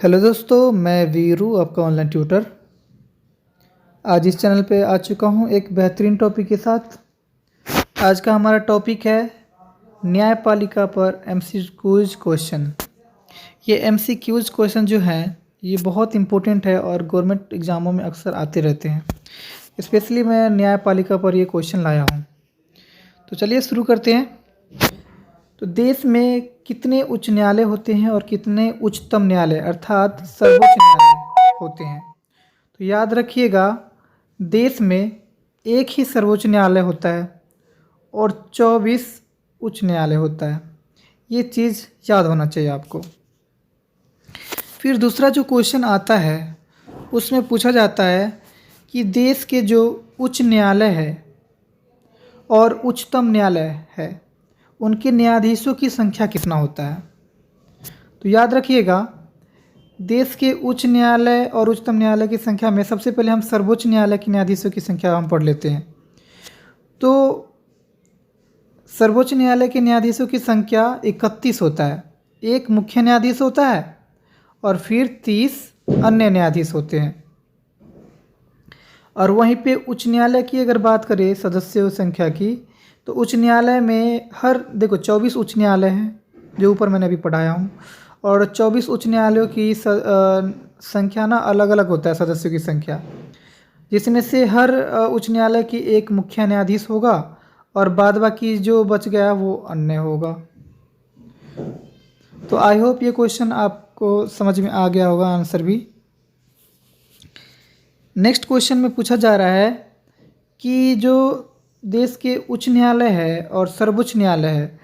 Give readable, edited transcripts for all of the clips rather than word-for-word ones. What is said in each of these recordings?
Hello दोस्तों, मैं वीरू आपका ऑनलाइन ट्यूटर। आज इस चैनल पे आ चुका हूँ एक बेहतरीन टॉपिक के साथ। आज का हमारा टॉपिक है न्यायपालिका पर एमसीक्यूज क्वेश्चन। ये एमसीक्यूज क्वेश्चन जो हैं ये बहुत इम्पोर्टेंट है और गवर्नमेंट एग्ज़ामों में अक्सर आते रहते हैं। स्पेशली मैं न्यायपालिका पर ये क्वेश्चन लाया हूँ। तो चलिए शुरू करते हैं। तो देश में कितने उच्च न्यायालय होते हैं और कितने उच्चतम न्यायालय अर्थात सर्वोच्च न्यायालय होते हैं? तो याद रखिएगा, देश में एक ही सर्वोच्च न्यायालय होता है और 24 उच्च न्यायालय होता है। ये चीज़ याद होना चाहिए आपको। फिर दूसरा जो क्वेश्चन आता है उसमें पूछा जाता है कि देश के जो उच्च न्यायालय है और उच्चतम न्यायालय है उनके न्यायाधीशों की संख्या कितना होता है? तो याद रखिएगा, देश के उच्च न्यायालय और उच्चतम न्यायालय की संख्या में सबसे पहले हम सर्वोच्च न्यायालय के न्यायाधीशों की संख्या हम पढ़ लेते हैं। तो सर्वोच्च न्यायालय के न्यायाधीशों की संख्या 31 होता है। एक मुख्य न्यायाधीश होता है और फिर 30 अन्य न्यायाधीश होते हैं। और वहीं पे उच्च न्यायालय की अगर बात करें सदस्यों संख्या की, तो उच्च न्यायालय में 24 उच्च न्यायालय हैं जो ऊपर मैंने अभी पढ़ाया हूँ। और 24 उच्च न्यायालयों की संख्या ना अलग अलग होता है सदस्यों की संख्या, जिसमें से हर उच्च न्यायालय की एक मुख्य न्यायाधीश होगा और बाद बाकी जो बच गया वो अन्य होगा। तो आई होप ये क्वेश्चन आपको समझ में आ गया होगा, आंसर भी। नेक्स्ट क्वेश्चन में पूछा जा रहा है कि जो देश के उच्च न्यायालय है और सर्वोच्च न्यायालय है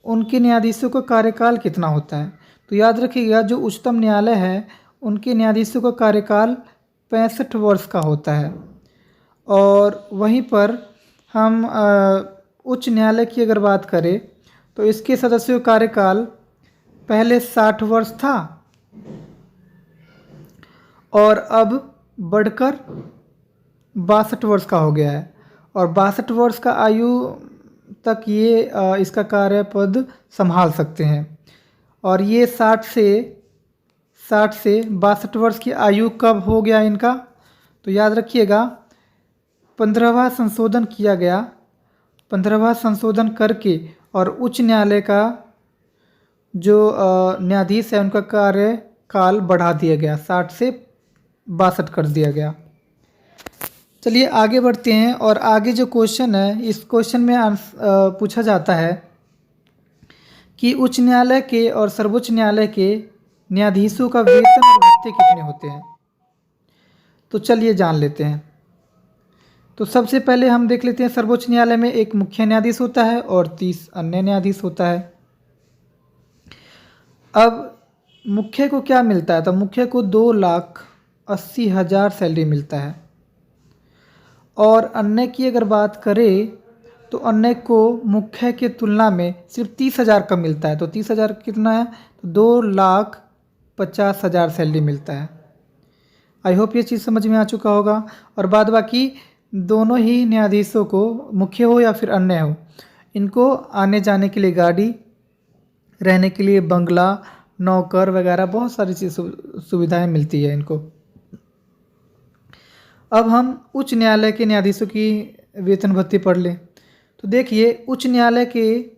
उनके न्यायाधीशों का कार्यकाल कितना होता है? तो याद रखिएगा, जो उच्चतम न्यायालय है उनके न्यायाधीशों का कार्यकाल 65 वर्ष का होता है। और वहीं पर हम उच्च न्यायालय की अगर बात करें तो इसके सदस्यों का कार्यकाल पहले 60 वर्ष था और अब बढ़कर 62 वर्ष का हो गया है। और 62 वर्ष का आयु तक ये इसका कार्यपद संभाल सकते हैं। और ये 60 से 62 वर्ष की आयु कब हो गया इनका? तो याद रखिएगा, 15वां संशोधन किया गया। 15वां संशोधन करके और उच्च न्यायालय का जो न्यायाधीश है उनका कार्यकाल बढ़ा दिया गया, 60 से 62 कर दिया गया। चलिए आगे बढ़ते हैं। और आगे जो क्वेश्चन है, इस क्वेश्चन में पूछा जाता है कि उच्च न्यायालय के और सर्वोच्च न्यायालय के न्यायाधीशों का वेतन और भत्ते कितने होते हैं? तो चलिए जान लेते हैं। तो सबसे पहले हम देख लेते हैं, सर्वोच्च न्यायालय में एक मुख्य न्यायाधीश होता है और 30 अन्य न्यायाधीश होता है। अब मुख्य को क्या मिलता है? तो मुख्य को 2,80,000 सैलरी मिलता है। और अन्य की अगर बात करें तो अन्य को मुख्य के तुलना में सिर्फ 30,000 कम मिलता है। तो 30,000 कितना है? तो 2,50,000 सैलरी मिलता है। आई होप ये चीज़ समझ में आ चुका होगा। और बाद बाकी दोनों ही न्यायाधीशों को, मुख्य हो या फिर अन्य हो, इनको आने जाने के लिए गाड़ी, रहने के लिए बंगला, नौकर वगैरह बहुत सारी चीज़ सुविधाएं मिलती है इनको। अब हम उच्च न्यायालय के न्यायाधीशों की वेतन भत्ते पढ़ लें। तो देखिए, उच्च न्यायालय के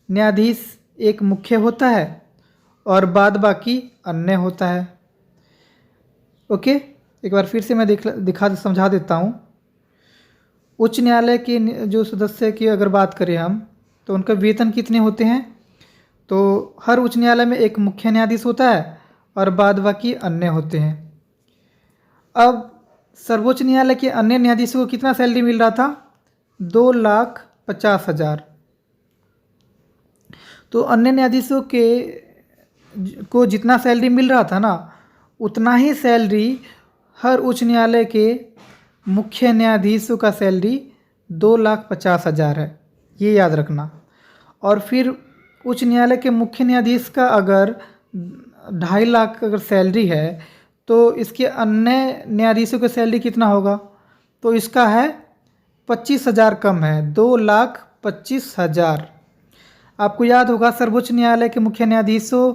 न्यायाधीश एक मुख्य होता है और बाद बाकी अन्य होता है। ओके, एक बार फिर से मैं समझा देता हूँ। उच्च न्यायालय के जो सदस्य की अगर बात करें हम, तो उनका वेतन कितने होते हैं? तो हर उच्च न्यायालय में एक मुख्य न्यायाधीश होता है और बाद बाकी अन्य होते हैं। अब सर्वोच्च न्यायालय के अन्य न्यायाधीशों को कितना सैलरी मिल रहा था? 2,50,000। तो अन्य न्यायाधीशों को जितना सैलरी मिल रहा था ना, उतना ही सैलरी हर उच्च न्यायालय के मुख्य न्यायाधीशों का सैलरी 2,50,000 है, ये याद रखना। और फिर उच्च न्यायालय के मुख्य न्यायाधीश का अगर 2.5 लाख अगर सैलरी है तो इसके अन्य न्यायाधीशों का सैलरी कितना होगा? तो इसका है 25,000 कम है, 2,25,000। आपको याद होगा, सर्वोच्च न्यायालय के मुख्य न्यायाधीशों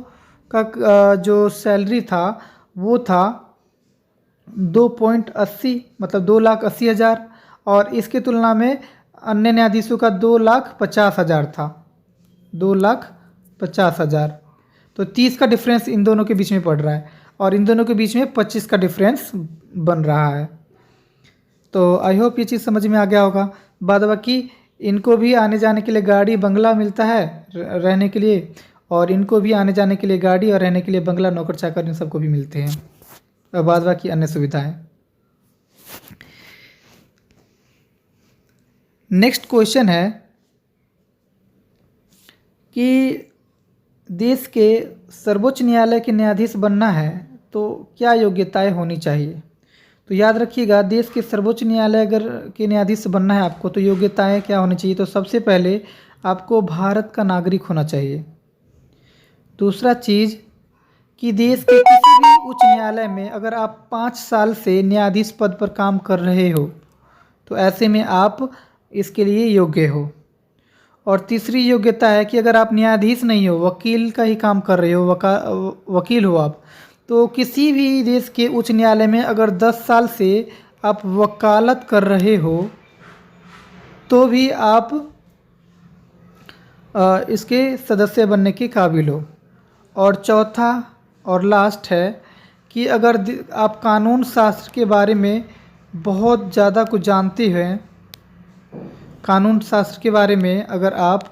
का जो सैलरी था वो था 2.80 मतलब 2,80,000 और इसकी तुलना में अन्य न्यायाधीशों का 2,50,000 था, 2,50,000। तो 30 का डिफरेंस इन दोनों के बीच में पड़ रहा है और इन दोनों के बीच में 25 का डिफरेंस बन रहा है। तो आई होप ये चीज़ समझ में आ गया होगा। बाद बाकी इनको भी आने जाने के लिए गाड़ी बंगला मिलता है रहने के लिए, और इनको भी आने जाने के लिए गाड़ी और रहने के लिए बंगला, नौकर चाकर इन सबको भी मिलते हैं, और बाद बाकी अन्य सुविधाएं। नेक्स्ट क्वेश्चन है कि देश के सर्वोच्च न्यायालय के न्यायाधीश बनना है तो क्या योग्यताएं होनी चाहिए। तो याद रखिएगा, देश के सर्वोच्च न्यायालय अगर के न्यायाधीश बनना है आपको तो योग्यताएं क्या होनी चाहिए। तो सबसे पहले आपको भारत का नागरिक होना चाहिए। दूसरा चीज़ कि देश के किसी भी उच्च न्यायालय में अगर आप 5 साल से न्यायाधीश पद पर काम कर रहे हो तो ऐसे में आप इसके लिए योग्य हो। और तीसरी योग्यता है कि अगर आप न्यायाधीश नहीं हो, वकील का ही काम कर रहे हो, वकील हो आप, तो किसी भी देश के उच्च न्यायालय में अगर 10 साल से आप वकालत कर रहे हो तो भी आप इसके सदस्य बनने के काबिल हो। और चौथा और लास्ट है कि अगर आप कानून शास्त्र के बारे में बहुत ज़्यादा कुछ जानते हैं, कानून शास्त्र के बारे में अगर आप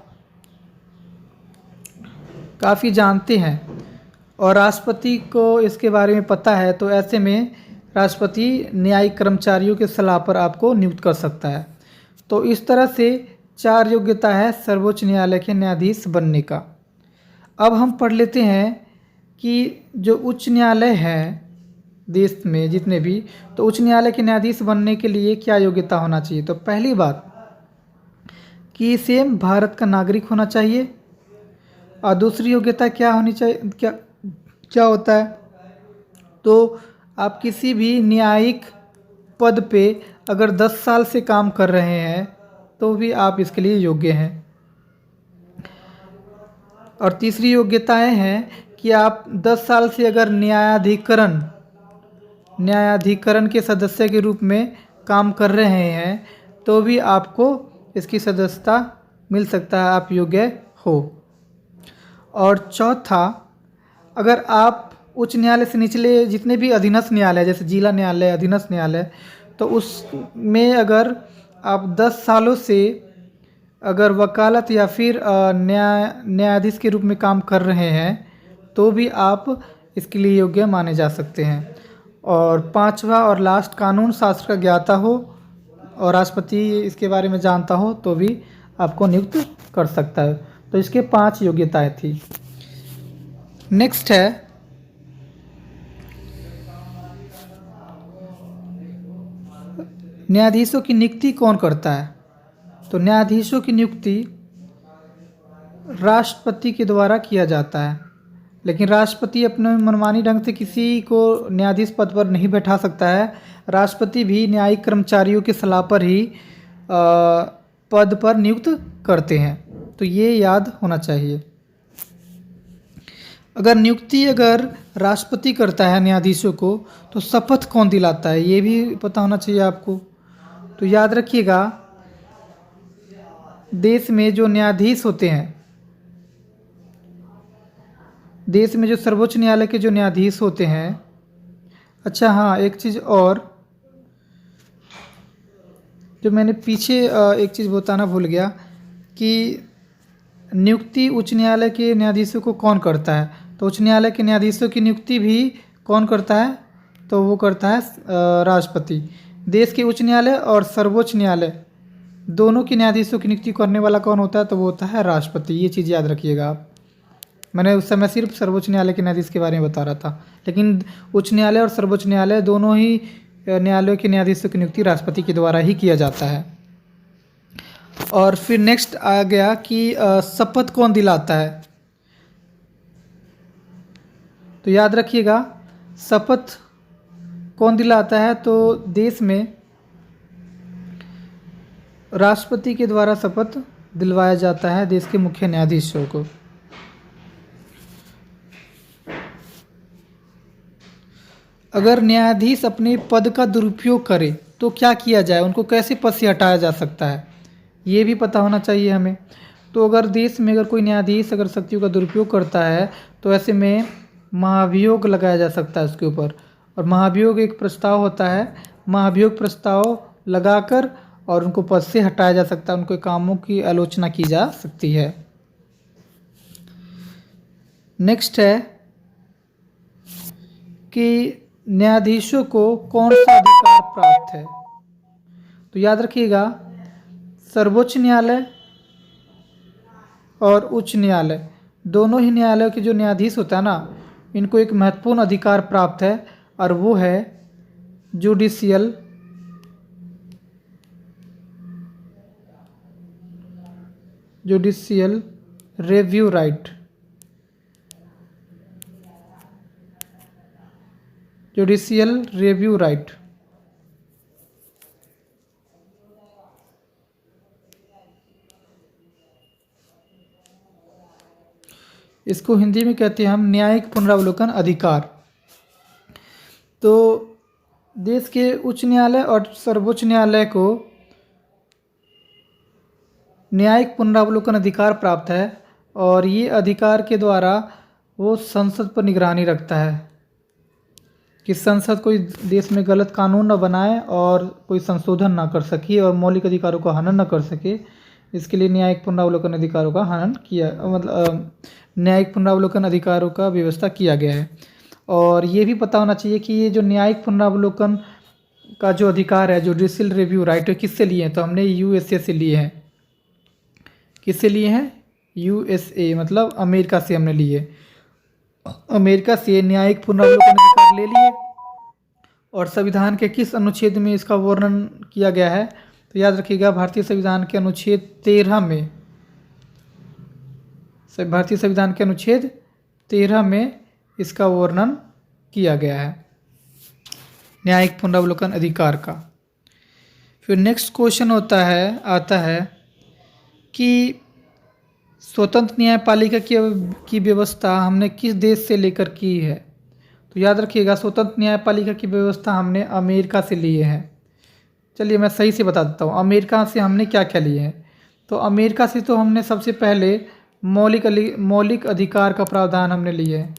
काफ़ी जानते हैं और राष्ट्रपति को इसके बारे में पता है तो ऐसे में राष्ट्रपति न्यायिक कर्मचारियों के सलाह पर आपको नियुक्त कर सकता है। तो इस तरह से 4 योग्यता है सर्वोच्च न्यायालय के न्यायाधीश बनने का। अब हम पढ़ लेते हैं कि जो उच्च न्यायालय है देश में जितने भी, तो उच्च न्यायालय के न्यायाधीश बनने के लिए क्या योग्यता होना चाहिए। तो पहली बात कि सेम भारत का नागरिक होना चाहिए। और दूसरी योग्यता क्या होनी चाहिए, क्या होता है, तो आप किसी भी न्यायिक पद पे अगर 10 साल से काम कर रहे हैं तो भी आप इसके लिए योग्य हैं। और तीसरी योग्यताएं हैं कि आप 10 साल से अगर न्यायाधिकरण के सदस्य के रूप में काम कर रहे हैं तो भी आपको इसकी सदस्यता मिल सकता है, आप योग्य हो। और चौथा, अगर आप उच्च न्यायालय से निचले जितने भी अधीनस्थ न्यायालय जैसे जिला न्यायालय, अधीनस्थ न्यायालय, तो उसमें अगर आप 10 सालों से अगर वकालत या फिर न्यायाधीश के रूप में काम कर रहे हैं तो भी आप इसके लिए योग्य माने जा सकते हैं। और पांचवा और लास्ट, कानून शास्त्र का ज्ञाता हो और राष्ट्रपति इसके बारे में जानता हो तो भी आपको नियुक्त कर सकता है। तो इसके 5 योग्यताएं थी। नेक्स्ट है न्यायाधीशों की नियुक्ति कौन करता है। तो न्यायाधीशों की नियुक्ति राष्ट्रपति के द्वारा किया जाता है, लेकिन राष्ट्रपति अपने मनमानी ढंग से किसी को न्यायाधीश पद पर नहीं बैठा सकता है। राष्ट्रपति भी न्यायिक कर्मचारियों की सलाह पर ही पद पर नियुक्त करते हैं, तो ये याद होना चाहिए। अगर राष्ट्रपति करता है न्यायाधीशों को तो शपथ कौन दिलाता है, ये भी पता होना चाहिए आपको। तो याद रखिएगा, देश में जो न्यायाधीश होते हैं, देश में जो सर्वोच्च न्यायालय के जो न्यायाधीश होते हैं, अच्छा हाँ, एक चीज़ और जो मैंने पीछे एक चीज़ बताना भूल गया कि नियुक्ति उच्च न्यायालय के न्यायाधीशों को कौन करता है। तो उच्च न्यायालय के न्यायाधीशों की नियुक्ति भी कौन करता है, तो वो करता है राष्ट्रपति। देश के उच्च न्यायालय और सर्वोच्च न्यायालय दोनों के न्यायाधीशों की नियुक्ति करने वाला कौन होता है, तो वो होता है राष्ट्रपति। ये चीज़ याद रखिएगा आप। मैंने उस समय सिर्फ सर्वोच्च न्यायालय के न्यायाधीश के बारे में बता रहा था, लेकिन उच्च न्यायालय और सर्वोच्च न्यायालय दोनों ही न्यायालयों के न्यायाधीशों की नियुक्ति राष्ट्रपति के द्वारा ही किया जाता है। और फिर नेक्स्ट आ गया कि शपथ कौन दिलाता है। तो याद रखिएगा, शपथ कौन दिलाता है, तो देश में राष्ट्रपति के द्वारा शपथ दिलवाया जाता है देश के मुख्य न्यायाधीशों को। अगर न्यायाधीश अपने पद का दुरुपयोग करे तो क्या किया जाए, उनको कैसे पद से हटाया जा सकता है, ये भी पता होना चाहिए हमें। तो अगर देश में अगर कोई न्यायाधीश अगर शक्तियों का दुरुपयोग करता है तो ऐसे में महाभियोग लगाया जा सकता है उसके ऊपर। और महाभियोग एक प्रस्ताव होता है, महाभियोग प्रस्ताव लगाकर और उनको पद से हटाया जा सकता है, उनके कामों की आलोचना की जा सकती है। नेक्स्ट है कि न्यायाधीशों को कौन सा अधिकार प्राप्त है। तो याद रखिएगा, सर्वोच्च न्यायालय और उच्च न्यायालय दोनों ही न्यायालयों के जो न्यायाधीश होता है ना, इनको एक महत्वपूर्ण अधिकार प्राप्त है और वो है judicial review right. Judicial review right. इसको हिंदी में कहते हैं हम न्यायिक पुनरावलोकन अधिकार। तो देश के उच्च न्यायालय और सर्वोच्च न्यायालय को न्यायिक पुनरावलोकन अधिकार प्राप्त है और ये अधिकार के द्वारा वो संसद पर निगरानी रखता है कि संसद कोई देश में गलत कानून न बनाए और कोई संशोधन ना कर सके और मौलिक अधिकारों का हनन न कर सके। इसके लिए न्यायिक पुनरावलोकन अधिकारों का हनन किया, मतलब न्यायिक पुनरावलोकन अधिकारों का व्यवस्था किया गया है। और ये भी पता होना चाहिए कि ये जो न्यायिक पुनरावलोकन का जो अधिकार है, जुडिशियल रिव्यू राइट, किससे लिए हैं, तो हमने यूएसए से लिए हैं। किससे लिए हैं? यूएसए मतलब अमेरिका से हमने लिए। अमेरिका से न्यायिक पुनरावलोकन अधिकार ले लिए। और संविधान के किस अनुच्छेद में इसका वर्णन किया गया है, तो याद रखिएगा भारतीय संविधान के अनुच्छेद 13 में, भारतीय संविधान के अनुच्छेद 13 में इसका वर्णन किया गया है न्यायिक पुनरावलोकन अधिकार का। फिर नेक्स्ट क्वेश्चन आता है कि स्वतंत्र न्यायपालिका की व्यवस्था हमने किस देश से लेकर की है। तो याद रखिएगा स्वतंत्र न्यायपालिका की व्यवस्था हमने अमेरिका से लिए हैं। चलिए मैं सही से बता देता हूँ, अमेरिका से हमने क्या क्या लिए हैं। तो अमेरिका से तो हमने सबसे पहले मौलिक अधिकार का प्रावधान हमने लिए है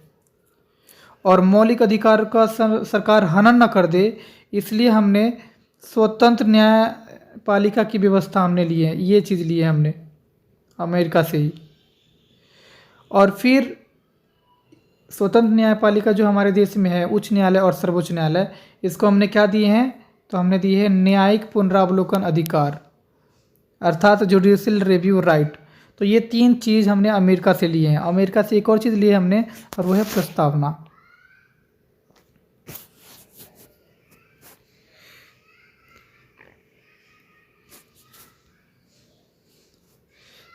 और मौलिक अधिकार का सरकार हनन न कर दे, इसलिए हमने स्वतंत्र न्यायपालिका की व्यवस्था हमने ली है। ये चीज़ ली है हमने अमेरिका से ही। और फिर स्वतंत्र न्यायपालिका जो हमारे देश में है, उच्च न्यायालय और सर्वोच्च न्यायालय, इसको हमने क्या दिए हैं, तो हमने दिए हैं न्यायिक पुनरावलोकन अधिकार अर्थात जुडिशियल रिव्यू राइट। तो ये 3 चीज़ हमने अमेरिका से लिए हैं। अमेरिका से एक और चीज़ ली है हमने और वो है प्रस्तावना।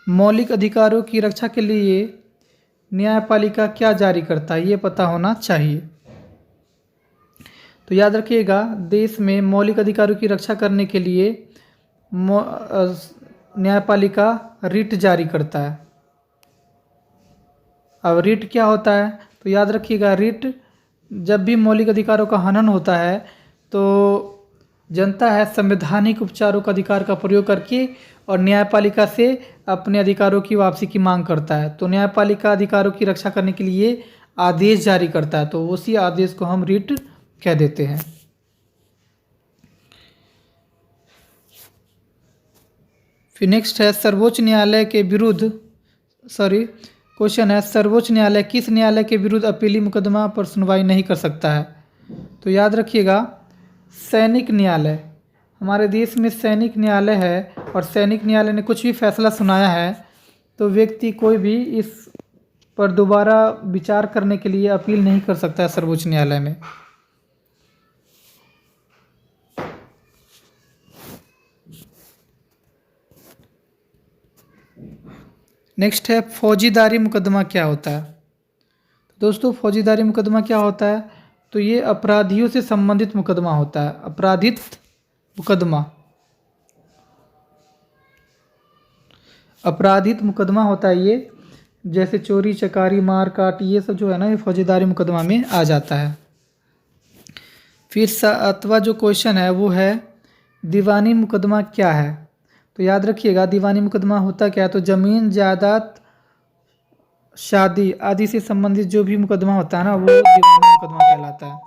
मौलिक अधिकारों की रक्षा के लिए न्यायपालिका क्या जारी करता है, ये पता होना चाहिए। तो याद रखिएगा देश में मौलिक अधिकारों की रक्षा करने के लिए न्यायपालिका रिट जारी करता है। अब रिट क्या होता है, तो याद रखिएगा रिट जब भी मौलिक अधिकारों का हनन होता है तो जनता है संवैधानिक उपचारों का अधिकार का प्रयोग करके और न्यायपालिका से अपने अधिकारों की वापसी की मांग करता है। तो न्यायपालिका अधिकारों की रक्षा करने के लिए आदेश जारी करता है, तो उसी आदेश को हम रिट कह देते हैं। फिर नेक्स्ट है सर्वोच्च न्यायालय के विरुद्ध क्वेश्चन है सर्वोच्च न्यायालय किस न्यायालय के विरुद्ध अपीली मुकदमा पर सुनवाई नहीं कर सकता है। तो याद रखिएगा सैनिक न्यायालय, हमारे देश में सैनिक न्यायालय है और सैनिक न्यायालय ने कुछ भी फैसला सुनाया है तो व्यक्ति कोई भी इस पर दोबारा विचार करने के लिए अपील नहीं कर सकता है सर्वोच्च न्यायालय में। नेक्स्ट है फौजीदारी मुकदमा क्या होता है। दोस्तों फौजीदारी मुकदमा क्या होता है, तो ये अपराधियों से संबंधित मुकदमा होता है। अपराधित मुकदमा होता है ये, जैसे चोरी चकारी मार काट ये सब जो है ना, ये फौजीदारी मुकदमा में आ जाता है। फिर सातवां जो क्वेश्चन है वो है दीवानी मुकदमा क्या है। तो याद रखिएगा दीवानी मुकदमा होता क्या है, तो ज़मीन जायदाद शादी आदि से संबंधित जो भी मुकदमा होता है ना वो दीवानी मुकदमा कहलाता है।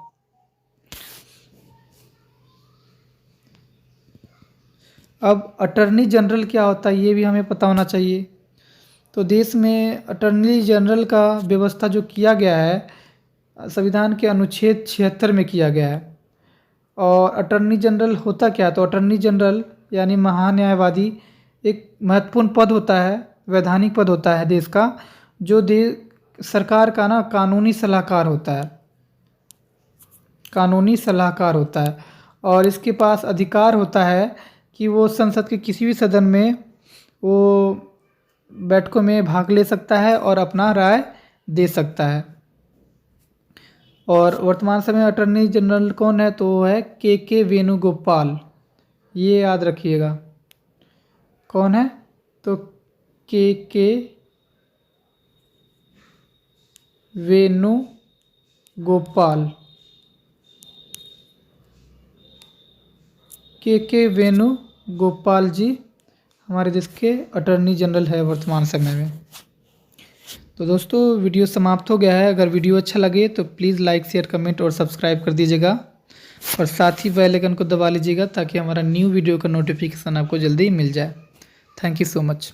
अब अटर्नी जनरल क्या होता है ये भी हमें पता होना चाहिए। तो देश में अटर्नी जनरल का व्यवस्था जो किया गया है संविधान के अनुच्छेद 76 में किया गया है। और अटर्नी जनरल होता क्या, तो अटर्नी जनरल यानी महान्यायवादी एक महत्वपूर्ण पद होता है, वैधानिक पद होता है देश का, जो सरकार का ना कानूनी सलाहकार होता है, कानूनी सलाहकार होता है। और इसके पास अधिकार होता है कि वो संसद के किसी भी सदन में वो बैठकों में भाग ले सकता है और अपना राय दे सकता है। और वर्तमान समय अटर्नी जनरल कौन है, तो वो है के वेणुगोपाल, ये याद रखिएगा। कौन है, तो के वेणुगोपाल, के वेणुगोपाल जी हमारे देश के अटर्नी जनरल है वर्तमान समय में। तो दोस्तों वीडियो समाप्त हो गया है। अगर वीडियो अच्छा लगे तो प्लीज़ लाइक शेयर कमेंट और सब्सक्राइब कर दीजिएगा और साथ ही बेल आइकन को दबा लीजिएगा ताकि हमारा न्यू वीडियो का नोटिफिकेशन आपको जल्दी मिल जाए। Thank you so much.